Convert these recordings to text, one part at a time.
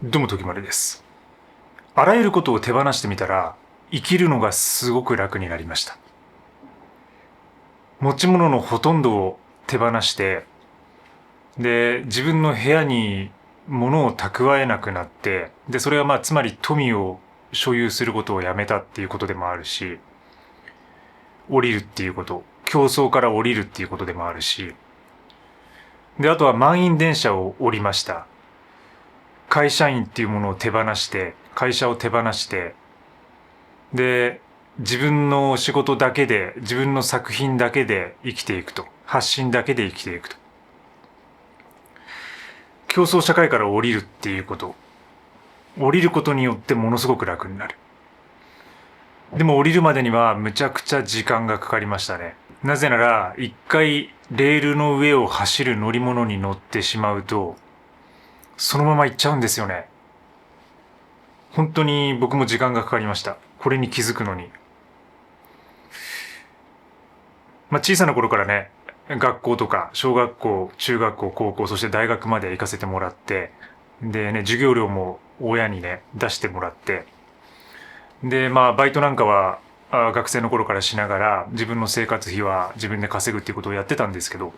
どうも時丸です。あらゆることを手放してみたら、生きるのがすごく楽になりました。持ち物のほとんどを手放して、で、自分の部屋に物を蓄えなくなって、で、それはつまり富を所有することをやめたっていうことでもあるし、降りるっていうこと、競争から降りるっていうことでもあるし、で、あとは満員電車を降りました。会社員っていうものを手放して、会社を手放して、で、自分の仕事だけで、自分の作品だけで生きていくと。発信だけで生きていくと。競争社会から降りるっていうこと。降りることによってものすごく楽になる。でも降りるまでにはむちゃくちゃ時間がかかりましたね。なぜなら、一回レールの上を走る乗り物に乗ってしまうと、そのまま行っちゃうんですよね。本当に僕も時間がかかりました。これに気づくのに。小さな頃からね、学校とか小学校、中学校、高校、そして大学まで行かせてもらって、でね、授業料も親にね、出してもらって、で、バイトなんかは学生の頃からしながら自分の生活費は自分で稼ぐっていうことをやってたんですけど、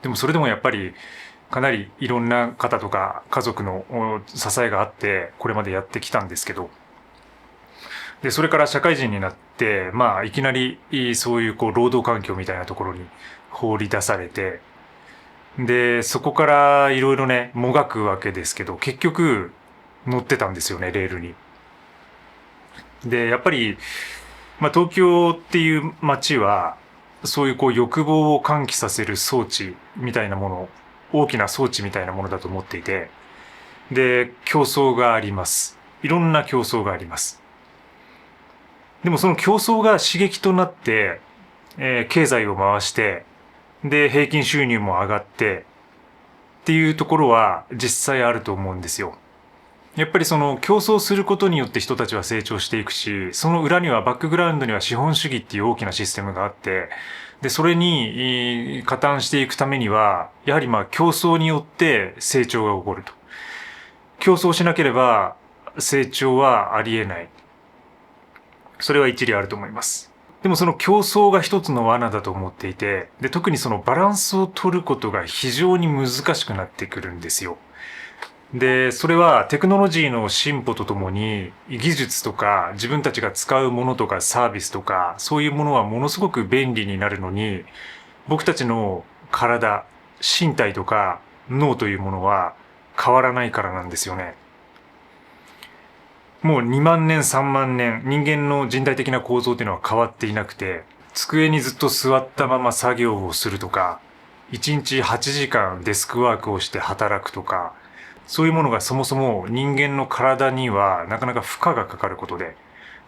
でもそれでもやっぱりかなりいろんな方とか家族の支えがあってこれまでやってきたんですけど、で、それから社会人になって、いきなりそういう労働環境みたいなところに放り出されて、で、そこからいろいろね、もがくわけですけど、結局乗ってたんですよね、レールに。で、やっぱり、東京っていう街は、そういう欲望を喚起させる装置みたいなもの、大きな装置みたいなものだと思っていて、で、競争があります。いろんな競争があります。でもその競争が刺激となって、経済を回して、で、平均収入も上がって、っていうところは実際あると思うんですよ。やっぱりその競争することによって人たちは成長していくし、その裏にはバックグラウンドには資本主義っていう大きなシステムがあって、で、それに加担していくためには、やはり競争によって成長が起こると。競争しなければ成長はありえない。それは一理あると思います。でもその競争が一つの罠だと思っていて、で、特にそのバランスを取ることが非常に難しくなってくるんですよ。で、それはテクノロジーの進歩とともに技術とか自分たちが使うものとかサービスとかそういうものはものすごく便利になるのに、僕たちの体、身体とか脳というものは変わらないからなんですよね。もう2万年3万年人間の人体的な構造っていうのは変わっていなくて、机にずっと座ったまま作業をするとか、1日8時間デスクワークをして働くとか、そういうものがそもそも人間の体にはなかなか負荷がかかることで、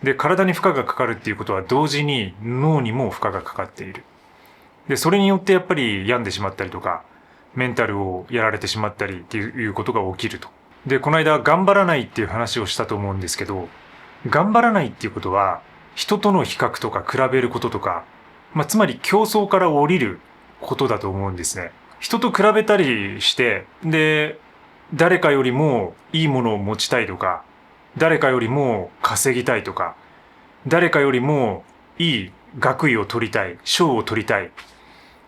で、体に負荷がかかるっていうことは同時に脳にも負荷がかかっている。で、それによってやっぱり病んでしまったりとか、メンタルをやられてしまったりっていうことが起きると。で、この間頑張らないっていう話をしたと思うんですけど、頑張らないっていうことは、人との比較とか比べることとか、つまり競争から降りることだと思うんですね。人と比べたりして、で、誰かよりもいいものを持ちたいとか、誰かよりも稼ぎたいとか、誰かよりもいい学位を取りたい、賞を取りたい。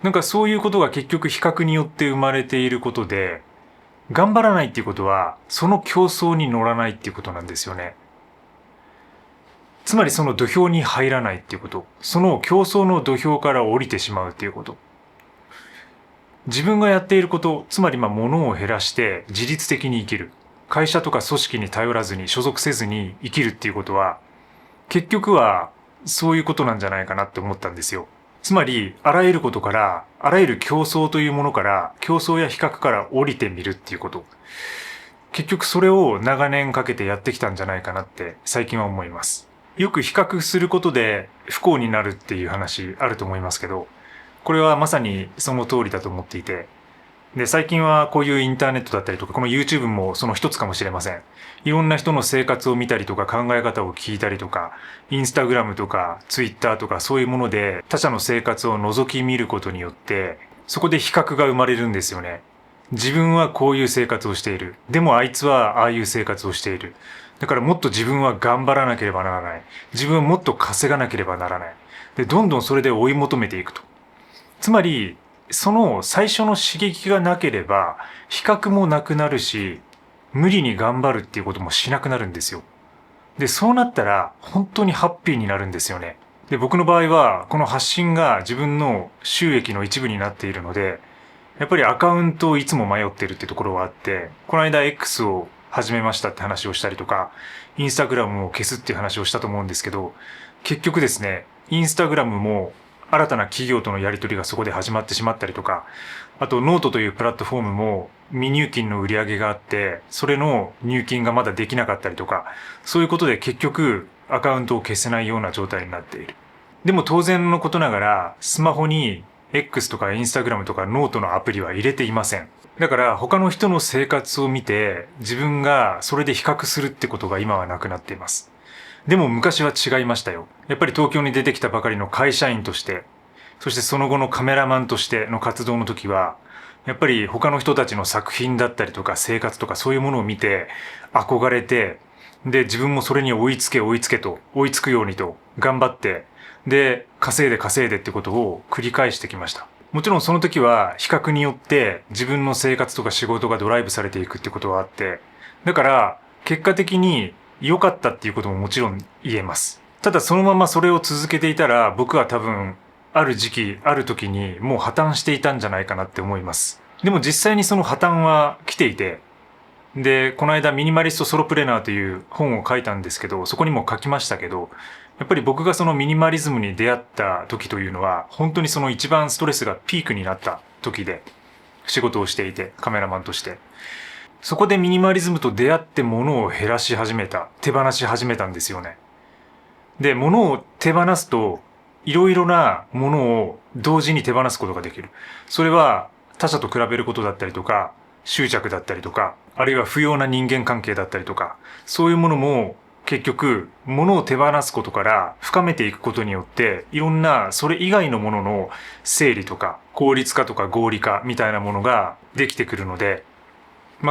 なんかそういうことが結局比較によって生まれていることで、頑張らないっていうことは、その競争に乗らないっていうことなんですよね。つまりその土俵に入らないっていうこと。その競争の土俵から降りてしまうっていうこと。自分がやっていること、つまり物を減らして自律的に生きる。会社とか組織に頼らずに所属せずに生きるっていうことは、結局はそういうことなんじゃないかなって思ったんですよ。つまり、あらゆることから、あらゆる競争というものから、競争や比較から降りてみるっていうこと。結局それを長年かけてやってきたんじゃないかなって最近は思います。よく比較することで不幸になるっていう話あると思いますけど、これはまさにその通りだと思っていて、で、最近はこういうインターネットだったりとか、この YouTube もその一つかもしれません。いろんな人の生活を見たりとか考え方を聞いたりとか、インスタグラムとか Twitter とかそういうもので他者の生活を覗き見ることによって、そこで比較が生まれるんですよね。自分はこういう生活をしている。でもあいつはああいう生活をしている。だからもっと自分は頑張らなければならない。自分はもっと稼がなければならない。で、どんどんそれで追い求めていくと。つまり、その最初の刺激がなければ、比較もなくなるし、無理に頑張るっていうこともしなくなるんですよ。で、そうなったら、本当にハッピーになるんですよね。で、僕の場合は、この発信が自分の収益の一部になっているので、やっぱりアカウントをいつも迷ってるってところはあって、この間 X を始めましたって話をしたりとか、インスタグラムを消すっていう話をしたと思うんですけど、結局ですね、インスタグラムも新たな企業とのやり取りがそこで始まってしまったりとか、あとノートというプラットフォームも未入金の売り上げがあって、それの入金がまだできなかったりとか、そういうことで結局アカウントを消せないような状態になっている。でも当然のことながら、スマホに X とか Instagram とかノートのアプリは入れていません。だから他の人の生活を見て自分がそれで比較するってことが今はなくなっています。でも昔は違いましたよ。やっぱり東京に出てきたばかりの会社員として、そしてその後のカメラマンとしての活動の時は、やっぱり他の人たちの作品だったりとか生活とかそういうものを見て憧れて、で自分もそれに追いつけと追いつくようにと頑張って、で稼いでってことを繰り返してきました。もちろんその時は比較によって自分の生活とか仕事がドライブされていくってことはあって、だから結果的に良かったっていうことももちろん言えます。ただそのままそれを続けていたら僕は多分ある時期、ある時にもう破綻していたんじゃないかなって思います。でも実際にその破綻は来ていて、で、この間ミニマリストソロプレナーという本を書いたんですけど、そこにも書きましたけど、やっぱり僕がそのミニマリズムに出会った時というのは、本当にその一番ストレスがピークになった時で、仕事をしていて、カメラマンとして。そこでミニマリズムと出会って物を減らし始めた、手放し始めたんですよね。で、物を手放すと、いろいろなものを同時に手放すことができる。それは他者と比べることだったりとか、執着だったりとか、あるいは不要な人間関係だったりとか、そういうものも結局、物を手放すことから深めていくことによって、いろんなそれ以外のものの整理とか、効率化とか合理化みたいなものができてくるので、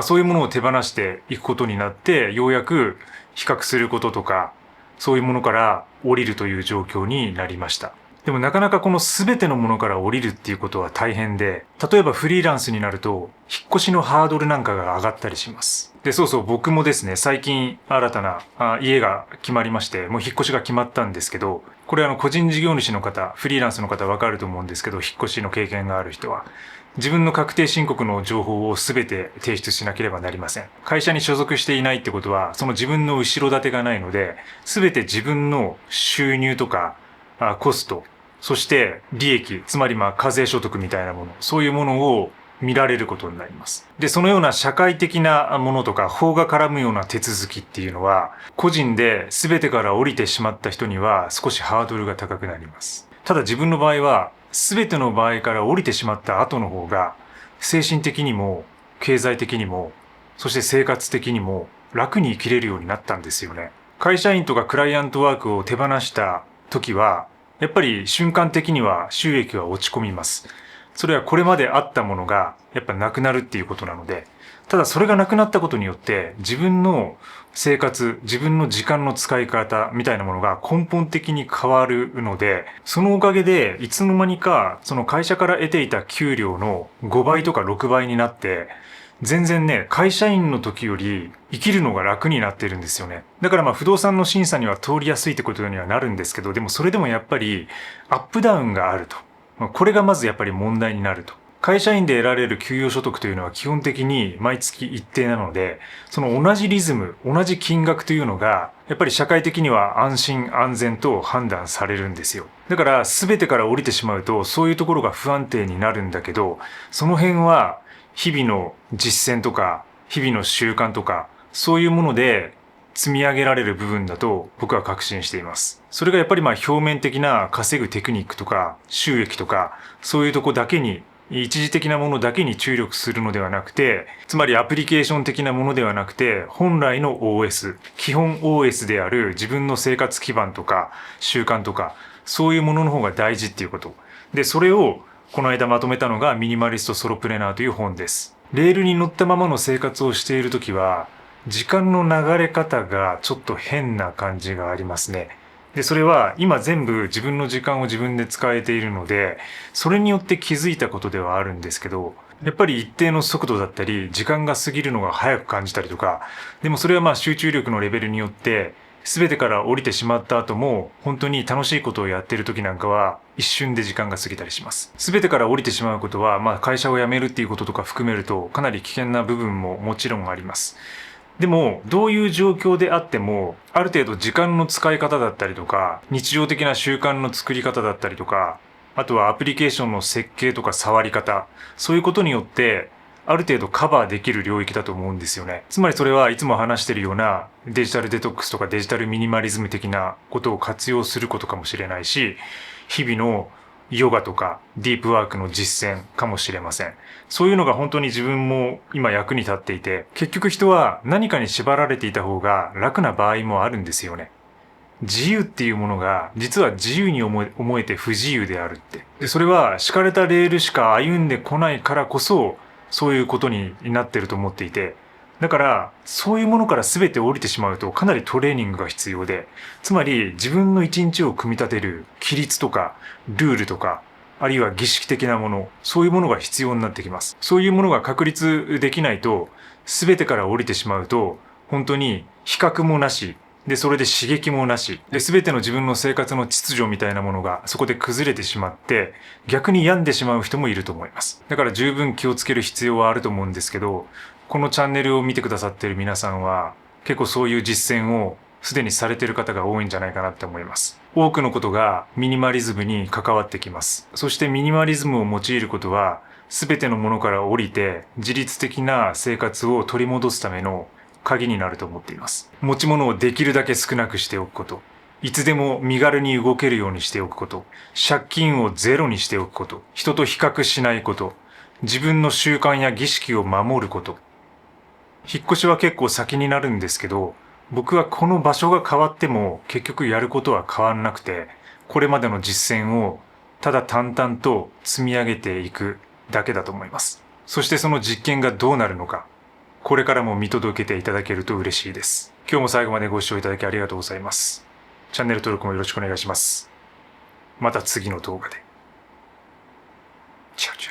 そういうものを手放していくことになって、ようやく比較することとか、そういうものから降りるという状況になりました。でもなかなかこの全てのものから降りるっていうことは大変で、例えばフリーランスになると、引っ越しのハードルなんかが上がったりします。で、そうそう、僕もですね、最近新たな家が決まりまして、もう引っ越しが決まったんですけど、これ個人事業主の方、フリーランスの方わかると思うんですけど、引っ越しの経験がある人は、自分の確定申告の情報を全て提出しなければなりません。会社に所属していないってことは、その自分の後ろ盾がないので、全て自分の収入とか、コスト、そして利益、つまり課税所得みたいなもの、そういうものを見られることになります。で、そのような社会的なものとか法が絡むような手続きっていうのは、個人で全てから降りてしまった人には少しハードルが高くなります。ただ自分の場合は、全ての場合から降りてしまった後の方が、精神的にも、経済的にも、そして生活的にも楽に生きれるようになったんですよね。会社員とかクライアントワークを手放した時は、やっぱり瞬間的には収益は落ち込みます。それはこれまであったものがやっぱなくなるっていうことなので、ただそれがなくなったことによって自分の生活、自分の時間の使い方みたいなものが根本的に変わるので、そのおかげでいつの間にかその会社から得ていた給料の5倍とか6倍になって、全然ね、会社員の時より生きるのが楽になってるんですよね。だから不動産の審査には通りやすいってことにはなるんですけど、でもそれでもやっぱりアップダウンがあると。これがまずやっぱり問題になると。会社員で得られる給与所得というのは基本的に毎月一定なので、その同じリズム、同じ金額というのが、やっぱり社会的には安心安全と判断されるんですよ。だから全てから降りてしまうと、そういうところが不安定になるんだけど、その辺は日々の実践とか、日々の習慣とか、そういうもので積み上げられる部分だと僕は確信しています。それがやっぱり表面的な稼ぐテクニックとか収益とかそういうとこだけに一時的なものだけに注力するのではなくて、つまりアプリケーション的なものではなくて本来の OS、基本 OS である自分の生活基盤とか習慣とかそういうものの方が大事っていうこと。で、それをこの間まとめたのがミニマリストソロプレナーという本です。レールに乗ったままの生活をしているときは、時間の流れ方がちょっと変な感じがありますね。で、それは今全部自分の時間を自分で使えているので、それによって気づいたことではあるんですけど、やっぱり一定の速度だったり、時間が過ぎるのが早く感じたりとか、でもそれはまあ集中力のレベルによって、全てから降りてしまった後も、本当に楽しいことをやっている時なんかは、一瞬で時間が過ぎたりします。全てから降りてしまうことは、まあ会社を辞めるっていうこととか含めると、かなり危険な部分ももちろんあります。でも、どういう状況であっても、ある程度時間の使い方だったりとか、日常的な習慣の作り方だったりとか、あとはアプリケーションの設計とか触り方、そういうことによって、ある程度カバーできる領域だと思うんですよね。つまりそれはいつも話しているようなデジタルデトックスとかデジタルミニマリズム的なことを活用することかもしれないし、日々のヨガとかディープワークの実践かもしれません。そういうのが本当に自分も今役に立っていて、結局人は何かに縛られていた方が楽な場合もあるんですよね。自由っていうものが実は自由に思えて不自由であるって。で、それは敷かれたレールしか歩んでこないからこそ、そういうことになってると思っていて、だからそういうものから全て降りてしまうとかなりトレーニングが必要で、つまり自分の一日を組み立てる規律とかルールとか、あるいは儀式的なもの、そういうものが必要になってきます。そういうものが確立できないと、全てから降りてしまうと、本当に比較もなし、で、それで刺激もなし、で、全ての自分の生活の秩序みたいなものがそこで崩れてしまって、逆に病んでしまう人もいると思います。だから十分気をつける必要はあると思うんですけど、このチャンネルを見てくださっている皆さんは、結構そういう実践をすでにされている方が多いんじゃないかなって思います。多くのことがミニマリズムに関わってきます。そしてミニマリズムを用いることは、全てのものから降りて自律的な生活を取り戻すための鍵になると思っています。持ち物をできるだけ少なくしておくこと。いつでも身軽に動けるようにしておくこと。借金をゼロにしておくこと。人と比較しないこと。自分の習慣や儀式を守ること。引っ越しは結構先になるんですけど、僕はこの場所が変わっても結局やることは変わんなくて、これまでの実践をただ淡々と積み上げていくだけだと思います。そしてその実験がどうなるのか、これからも見届けていただけると嬉しいです。今日も最後までご視聴いただきありがとうございます。チャンネル登録もよろしくお願いします。また次の動画で。チャオチャオ。